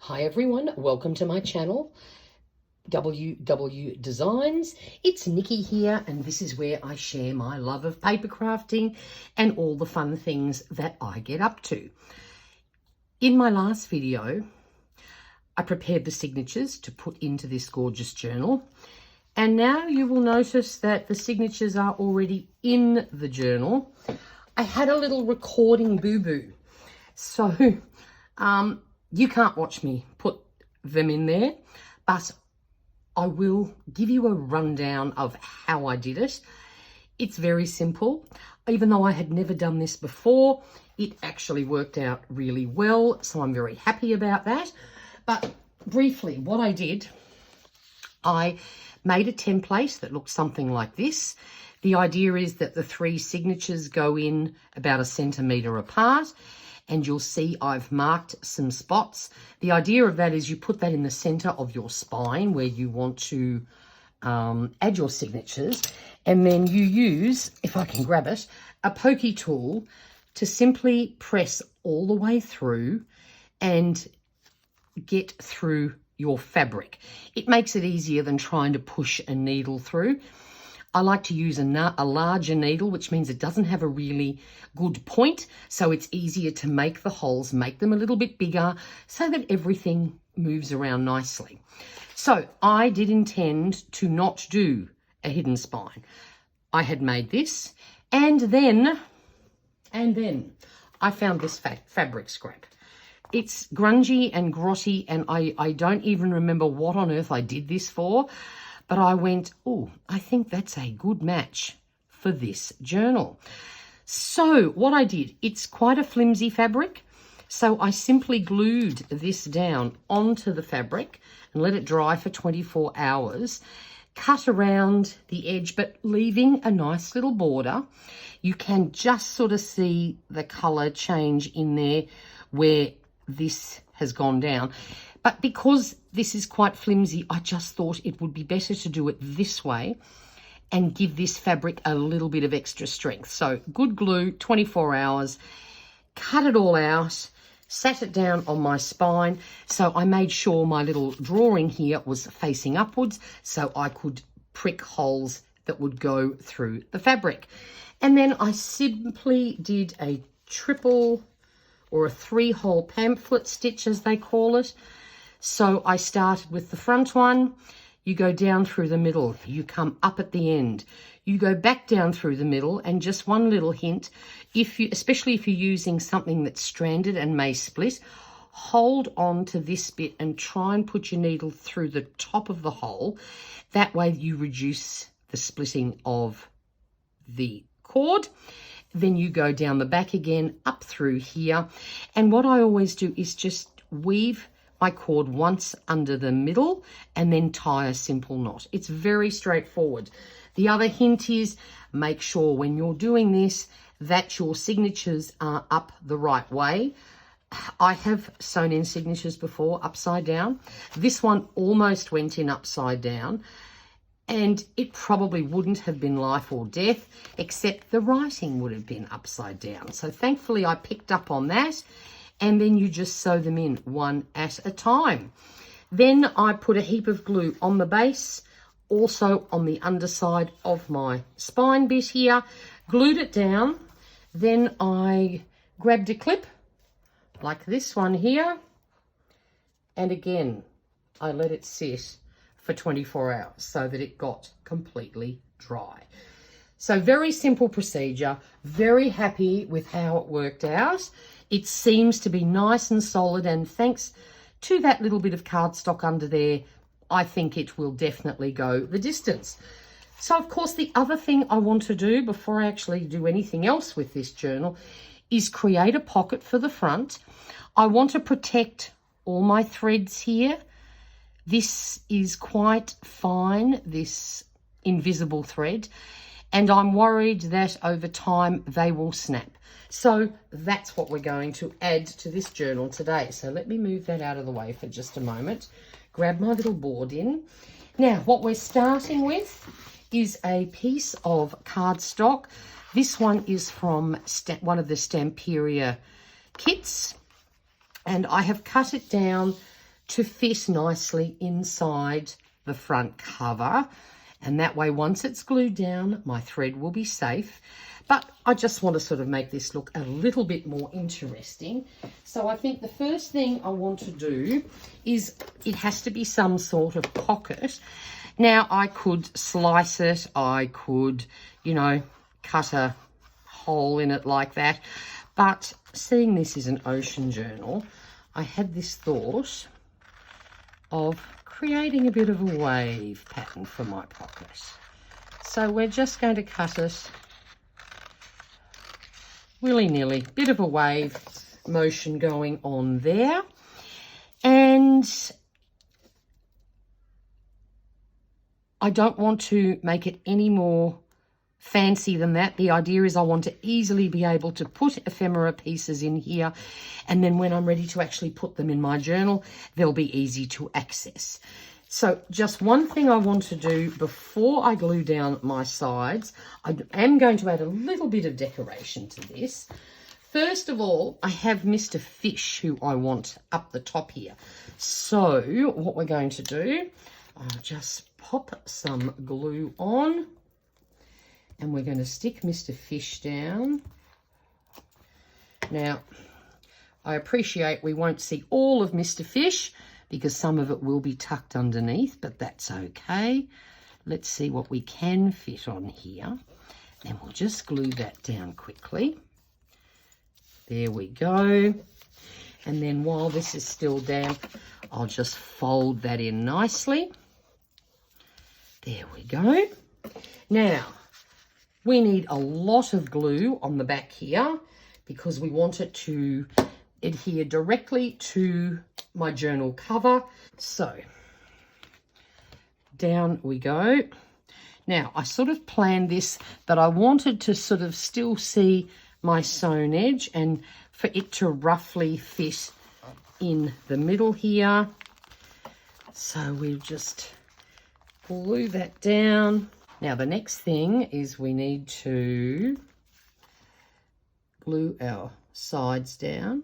Hi everyone, welcome to my channel, WW Designs. It's Nikki here, and this is where I share my love of paper crafting and all the fun things that I get up to. In my last video, I prepared the signatures to put into this gorgeous journal. And now you will notice that the signatures are already in the journal. I had a little recording boo-boo. So, you can't watch me put them in there, but I will give you a rundown of how I did it. It's very simple. Even though I had never done this before, it actually worked out really well, so I'm very happy about that. But briefly, what I did, I made a template that looked something like this. The idea is that the three signatures go in about 1 centimetre apart, and you'll see I've marked some spots. The idea of that is you put that in the center of your spine where you want to add your signatures, and then you use, if I can grab it, a pokey tool to simply press all the way through and get through your fabric. It makes it easier than trying to push a needle through. I like to use a larger needle, which means it doesn't have a really good point, so it's easier to make the holes, make them a little bit bigger so that everything moves around nicely. So I did intend to not do a hidden spine. I had made this, and then I found this fabric scrap. It's grungy and grotty, and I don't even remember what on earth I did this for. But I went, oh, I think that's a good match for this journal. So what I did, it's quite a flimsy fabric. So I simply glued this down onto the fabric and let it dry for 24 hours. Cut around the edge, but leaving a nice little border. You can just sort of see the colour change in there where this has gone down. But because this is quite flimsy, I just thought it would be better to do it this way and give this fabric a little bit of extra strength. So good glue, 24 hours, cut it all out, sat it down on my spine. So I made sure my little drawing here was facing upwards so I could prick holes that would go through the fabric. And then I simply did a triple or a 3-hole pamphlet stitch, as they call it. So I started with the front one, you go down through the middle, you come up at the end, you go back down through the middle, and just one little hint, especially if you're using something that's stranded and may split, hold on to this bit and try and put your needle through the top of the hole. That way you reduce the splitting of the cord. Then you go down the back again, up through here. And what I always do is just weave my cord once under the middle and then tie a simple knot. It's very straightforward. The other hint is make sure when you're doing this that your signatures are up the right way. I have sewn in signatures before upside down. This one almost went in upside down, and it probably wouldn't have been life or death, except the writing would have been upside down. So thankfully I picked up on that, and then you just sew them in one at a time. Then I put a heap of glue on the base, also on the underside of my spine bit here, glued it down. Then I grabbed a clip like this one here, and again I let it sit for 24 hours so that it got completely dry. So very simple procedure, very happy with how it worked out. It seems to be nice and solid, and thanks to that little bit of cardstock under there, I think it will definitely go the distance. So of course the other thing I want to do before I actually do anything else with this journal is create a pocket for the front. I want to protect all my threads here. This is quite fine, this invisible thread, and I'm worried that over time they will snap. So that's what we're going to add to this journal today. So let me move that out of the way for just a moment. Grab my little board in. Now, what we're starting with is a piece of cardstock. This one is from one of the Stamperia kits, and I have cut it down to fit nicely inside the front cover. And that way, once it's glued down, my thread will be safe. But I just want to sort of make this look a little bit more interesting. So I think the first thing I want to do is it has to be some sort of pocket. Now, I could slice it. I could, you know, cut a hole in it like that. But seeing this is an ocean journal, I had this thought of creating a bit of a wave pattern for my pocket. So we're just going to cut it willy-nilly, bit of a wave motion going on there. And I don't want to make it any more fancy than that. The idea is I want to easily be able to put ephemera pieces in here, and then when I'm ready to actually put them in my journal, they'll be easy to access. So just one thing I want to do before I glue down my sides, I am going to add a little bit of decoration to this. First of all, I have Mr. Fish who I want up the top here. So what we're going to do, I'll just pop some glue on, and we're going to stick Mr. Fish down. Now, I appreciate we won't see all of Mr. Fish because some of it will be tucked underneath, but that's okay. Let's see what we can fit on here. And we'll just glue that down quickly. There we go. And then while this is still damp, I'll just fold that in nicely. There we go. Now, we need a lot of glue on the back here because we want it to adhere directly to my journal cover. So, down we go. Now, I sort of planned this, but I wanted to sort of still see my sewn edge and for it to roughly fit in the middle here. So we'll just glue that down. Now, the next thing is we need to glue our sides down.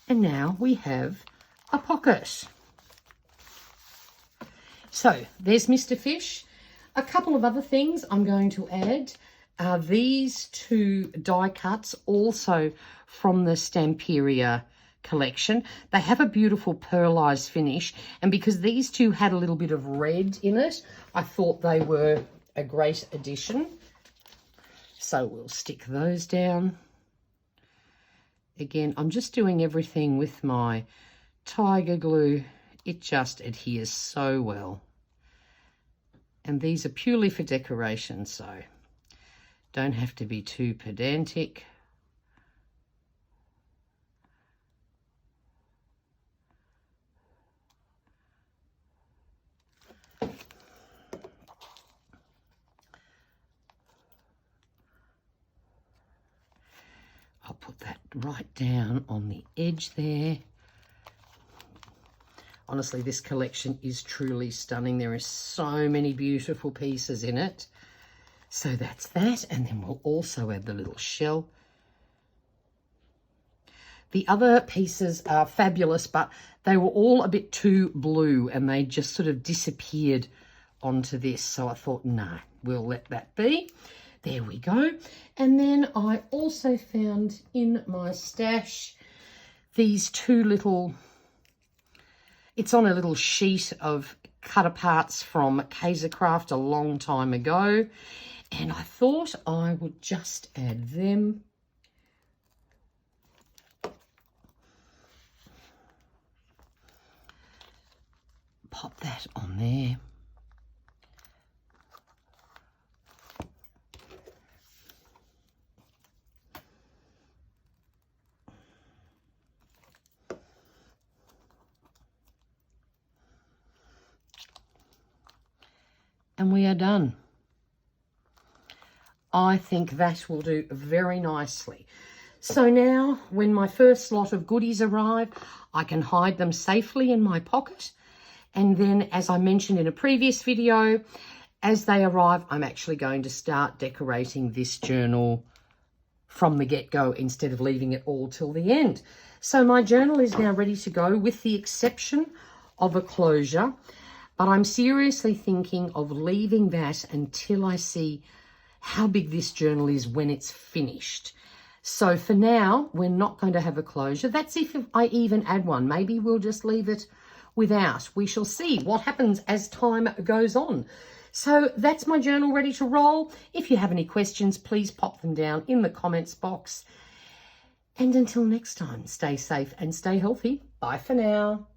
And now we have a pocket. So there's Mr. Fish. A couple of other things I'm going to add are these two die cuts, also from the Stamperia collection. They have a beautiful pearlized finish, and because these two had a little bit of red in it, I thought they were a great addition. So we'll stick those down. Again, I'm just doing everything with my tiger glue. It just adheres so well. And these are purely for decoration, so don't have to be too pedantic. I'll put that right down on the edge there. Honestly, this collection is truly stunning. There are so many beautiful pieces in it. So that's that. And then we'll also add the little shell. The other pieces are fabulous, but they were all a bit too blue and they just sort of disappeared onto this. So I thought, no, we'll let that be. There we go. And then I also found in my stash these two little, it's on a little sheet of cut aparts from Kaisercraft a long time ago. And I thought I would just add them. Pop that on there. And we are done. I think that will do very nicely. So now, when my first lot of goodies arrive, I can hide them safely in my pocket And then, as I mentioned in a previous video, as they arrive, I'm actually going to start decorating this journal from the get-go instead of leaving it all till the end. So my journal is now ready to go, with the exception of a closure, but I'm seriously thinking of leaving that until I see how big this journal is when it's finished. So for now, we're not going to have a closure. That's if I even add one. Maybe we'll just leave it without. We shall see what happens as time goes on. So that's my journal ready to roll. If you have any questions, please pop them down in the comments box. And until next time, stay safe and stay healthy. Bye for now.